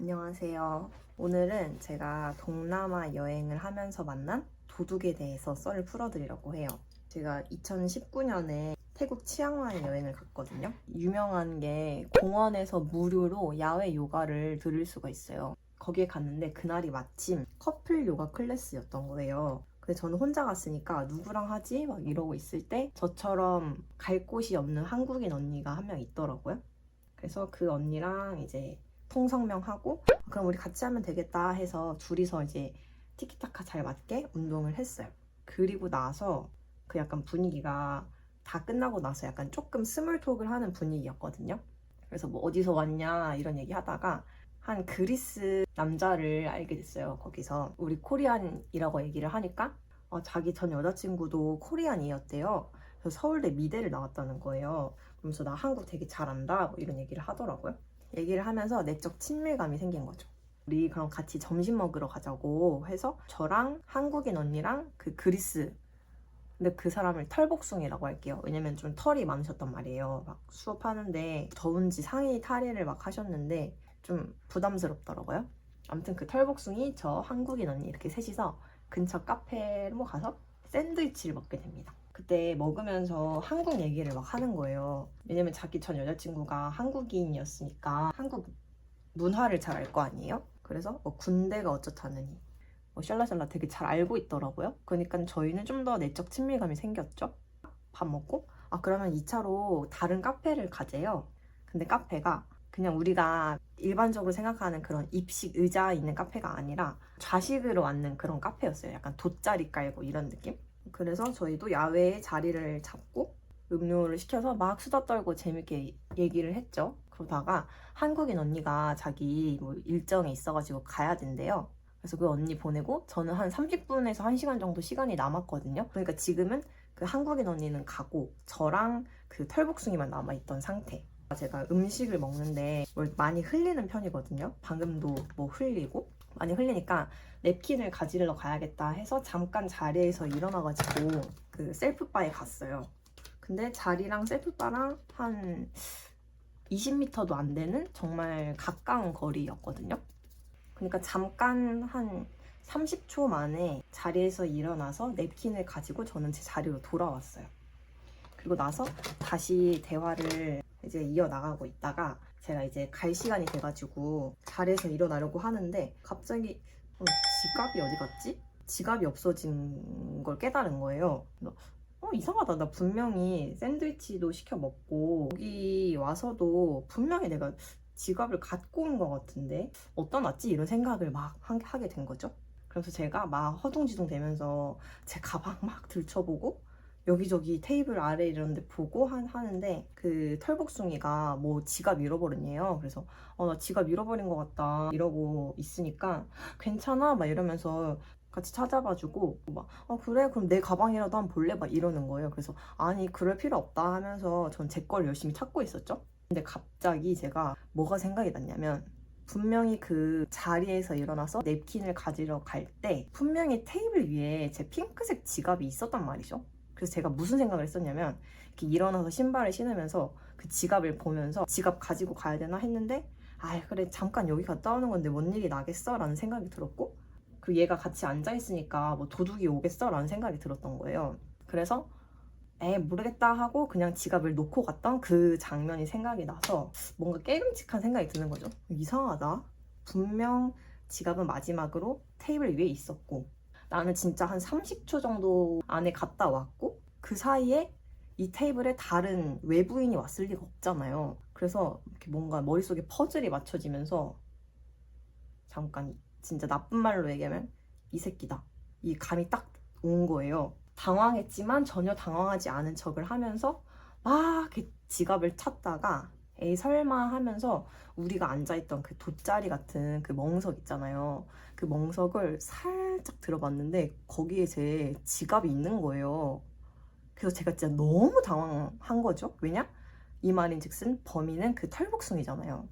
안녕하세요. 오늘은 제가 동남아 여행을 하면서 만난 도둑에 대해서 썰을 풀어드리려고 해요. 제가 2019년에 태국 치앙마이 여행을 갔거든요. 유명한 게 공원에서 무료로 야외 요가를 들을 수가 있어요. 거기에 갔는데 그날이 마침 커플 요가 클래스였던 거예요. 근데 저는 혼자 갔으니까 누구랑 하지? 막 이러고 있을 때 저처럼 갈 곳이 없는 한국인 언니가 한 명 있더라고요. 그래서 그 언니랑 이제 통성명하고 그럼 우리 같이 하면 되겠다 해서 둘이서 이제 티키타카 잘 맞게 운동을 했어요. 그리고 나서 그 약간 분위기가 다 끝나고 나서 약간 조금 스몰톡을 하는 분위기였거든요. 그래서 뭐 어디서 왔냐 이런 얘기 하다가 한 그리스 남자를 알게 됐어요. 거기서 우리 코리안이라고 얘기를 하니까 자기 전 여자친구도 코리안이었대요. 그래서 서울대 미대를 나왔다는 거예요. 그러면서 나 한국 되게 잘한다 뭐 이런 얘기를 하더라고요. 얘기를 하면서 내적 친밀감이 생긴 거죠. 우리 그럼 같이 점심 먹으러 가자고 해서 저랑 한국인 언니랑 그 그리스, 근데 그 사람을 털복숭이라고 할게요. 왜냐면 좀 털이 많으셨단 말이에요. 막 수업하는데 더운지 상의 탈의를 막 하셨는데 좀 부담스럽더라고요. 아무튼 그 털복숭이, 저 한국인 언니 이렇게 셋이서 근처 카페로 가서 샌드위치를 먹게 됩니다. 그때 먹으면서 한국 얘기를 막 하는 거예요. 왜냐면 자기 전 여자친구가 한국인이었으니까 한국 문화를 잘 알 거 아니에요? 그래서 뭐 군대가 어쩌다느니 뭐 샬라샬라 되게 잘 알고 있더라고요. 그러니까 저희는 좀 더 내적 친밀감이 생겼죠. 밥 먹고 그러면 2차로 다른 카페를 가재요. 근데 카페가 그냥 우리가 일반적으로 생각하는 그런 입식 의자 있는 카페가 아니라 좌식으로 앉는 그런 카페였어요. 약간 돗자리 깔고 이런 느낌? 그래서 저희도 야외에 자리를 잡고 음료를 시켜서 막 수다 떨고 재밌게 얘기를 했죠. 그러다가 한국인 언니가 자기 뭐 일정이 있어가지고 가야 된대요. 그래서 그 언니 보내고 저는 한 30분에서 1시간 정도 시간이 남았거든요. 그러니까 지금은 그 한국인 언니는 가고 저랑 그 털복숭이만 남아있던 상태. 제가 음식을 먹는데 뭘 많이 흘리는 편이거든요. 방금도 뭐 흘리고 많이 흘리니까 냅킨을 가지러 가야겠다 해서 잠깐 자리에서 일어나가지고 그 셀프바에 갔어요. 근데 자리랑 셀프바랑 한 20m도 안 되는 정말 가까운 거리였거든요. 그러니까 잠깐 한 30초 만에 자리에서 일어나서 냅킨을 가지고 저는 제 자리로 돌아왔어요. 그리고 나서 다시 대화를 이제 이어나가고 있다가 제가 이제 갈 시간이 돼가지고 자리에서 일어나려고 하는데 갑자기 지갑이 어디 갔지? 지갑이 없어진 걸 깨달은 거예요. 이상하다. 나 분명히 샌드위치도 시켜 먹고 여기 와서도 분명히 내가 지갑을 갖고 온 것 같은데 어디다 놨지? 이런 생각을 막 하게 된 거죠. 그래서 제가 막 허둥지둥 되면서 제 가방 막 들춰보고 여기저기 테이블 아래 이런 데 보고 하는데 그 털복숭이가 뭐 지갑 잃어버렸네요. 그래서 나 지갑 잃어버린 것 같다 이러고 있으니까 괜찮아? 막 이러면서 같이 찾아봐주고 막 그래 그럼 내 가방이라도 한번 볼래? 막 이러는 거예요. 그래서 아니 그럴 필요 없다 하면서 전 제 걸 열심히 찾고 있었죠. 근데 갑자기 제가 뭐가 생각이 났냐면 분명히 그 자리에서 일어나서 냅킨을 가지러 갈 때 분명히 테이블 위에 제 핑크색 지갑이 있었단 말이죠. 그래서 제가 무슨 생각을 했었냐면 이렇게 일어나서 신발을 신으면서 그 지갑을 보면서 지갑 가지고 가야 되나 했는데 그래 잠깐 여기 갔다 오는 건데 뭔 일이 나겠어? 라는 생각이 들었고 그리고 얘가 같이 앉아있으니까 뭐 도둑이 오겠어? 라는 생각이 들었던 거예요. 그래서 모르겠다 하고 그냥 지갑을 놓고 갔던 그 장면이 생각이 나서 뭔가 깨름직한 생각이 드는 거죠. 이상하다. 분명 지갑은 마지막으로 테이블 위에 있었고 나는 진짜 한 30초 정도 안에 갔다 왔고 그 사이에 이 테이블에 다른 외부인이 왔을 리가 없잖아요. 그래서 이렇게 뭔가 머릿속에 퍼즐이 맞춰지면서 잠깐 진짜 나쁜 말로 얘기하면 이 새끼다. 이 감이 딱 온 거예요. 당황했지만 전혀 당황하지 않은 척을 하면서 막 이렇게 지갑을 찾다가 에이 설마 하면서 우리가 앉아있던 그 돗자리 같은 그 멍석 있잖아요. 그 멍석을 살짝 들어봤는데 거기에 제 지갑이 있는 거예요. 그래서 제가 진짜 너무 당황한 거죠. 왜냐? 이 말인즉슨 범인은 그 털복숭이잖아요.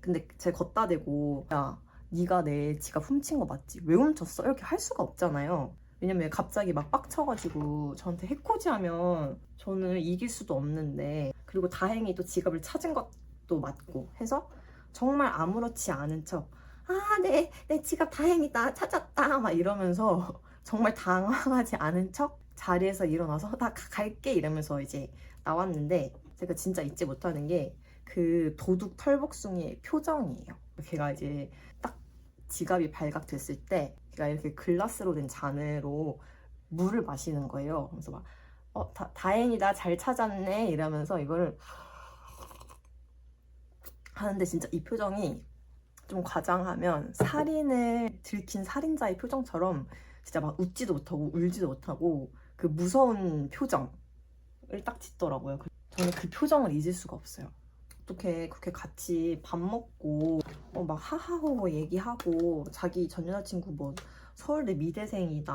근데 제가 걷다 대고 야 네가 내 지갑 훔친 거 맞지? 왜 훔쳤어? 이렇게 할 수가 없잖아요. 왜냐면 갑자기 막 빡쳐가지고 저한테 해코지하면 저는 이길 수도 없는데 그리고 다행히 또 지갑을 찾은 것도 맞고 해서 정말 아무렇지 않은 척 아, 내 지갑 다행이다. 찾았다. 막 이러면서 정말 당황하지 않은 척 자리에서 일어나서 나 갈게 이러면서 이제 나왔는데 제가 진짜 잊지 못하는 게 그 도둑 털복숭이의 표정이에요. 걔가 이제 딱 지갑이 발각됐을 때 걔가 이렇게 글라스로 된 잔으로 물을 마시는 거예요. 그래서 막 다행이다. 잘 찾았네. 이러면서 이거를 하는데 진짜 이 표정이 좀 과장하면 살인을 들킨 살인자의 표정처럼 진짜 막 웃지도 못하고 울지도 못하고 그 무서운 표정을 딱 짓더라고요. 저는 그 표정을 잊을 수가 없어요. 어떻게 그렇게 같이 밥 먹고 막 하하호호 얘기하고 자기 전 여자친구 뭐 서울대 미대생이다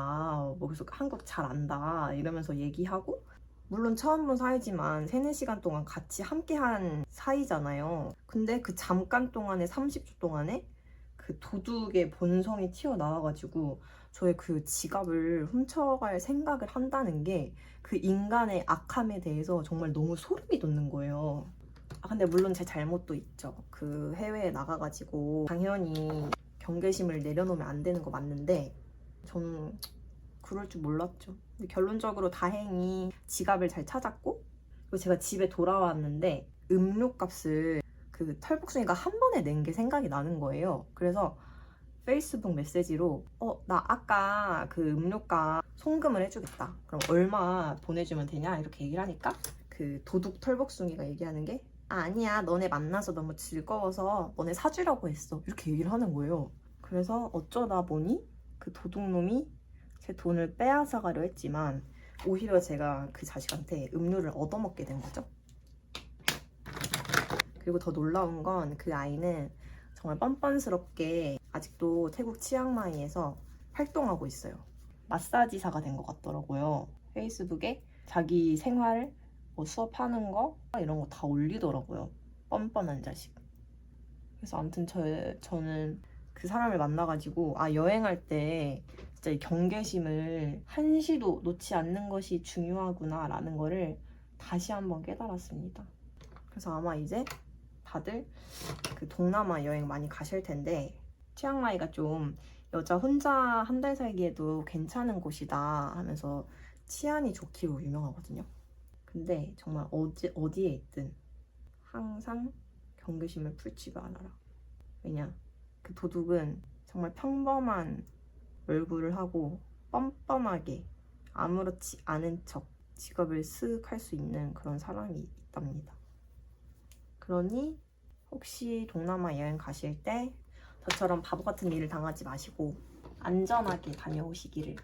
뭐 그래서 한국 잘 안다 이러면서 얘기하고 물론 처음 본 사이지만 3, 4시간 동안 같이 함께한 사이잖아요. 근데 그 잠깐 동안에 30초 동안에 그 도둑의 본성이 튀어나와가지고 저의 그 지갑을 훔쳐갈 생각을 한다는 게 그 인간의 악함에 대해서 정말 너무 소름이 돋는 거예요. 근데 물론 제 잘못도 있죠. 그 해외에 나가가지고 당연히 경계심을 내려놓으면 안 되는 거 맞는데 저는 그럴 줄 몰랐죠. 근데 결론적으로 다행히 지갑을 잘 찾았고 그리고 제가 집에 돌아왔는데 음료값을 그 털복숭이가 한 번에 낸 게 생각이 나는 거예요. 그래서 페이스북 메시지로 나 아까 그 음료값 송금을 해주겠다. 그럼 얼마 보내주면 되냐? 이렇게 얘기를 하니까 그 도둑 털복숭이가 얘기하는 게 아니야 너네 만나서 너무 즐거워서 너네 사주려고 했어. 이렇게 얘기를 하는 거예요. 그래서 어쩌다 보니 그 도둑놈이 제 돈을 빼앗아가려 했지만 오히려 제가 그 자식한테 음료를 얻어먹게 된 거죠. 그리고 더 놀라운 건 그 아이는 정말 뻔뻔스럽게 아직도 태국 치앙마이에서 활동하고 있어요. 마사지사가 된 것 같더라고요. 페이스북에 자기 생활, 뭐 수업하는 거 이런 거 다 올리더라고요. 뻔뻔한 자식. 그래서 아무튼 저는 그 사람을 만나가지고 여행할 때 진짜 이 경계심을 한시도 놓지 않는 것이 중요하구나 라는 거를 다시 한번 깨달았습니다. 그래서 아마 이제 다들 그 동남아 여행 많이 가실 텐데 치앙마이가 좀 여자 혼자 한 달 살기에도 괜찮은 곳이다 하면서 치안이 좋기로 유명하거든요. 근데 정말 어디에 있든 항상 경계심을 풀지 말아라. 왜냐? 그 도둑은 정말 평범한 얼굴을 하고 뻔뻔하게 아무렇지 않은 척 직업을 쓱 할 수 있는 그런 사람이 있답니다. 그러니 혹시 동남아 여행 가실 때 저처럼 바보 같은 일을 당하지 마시고 안전하게 다녀오시기를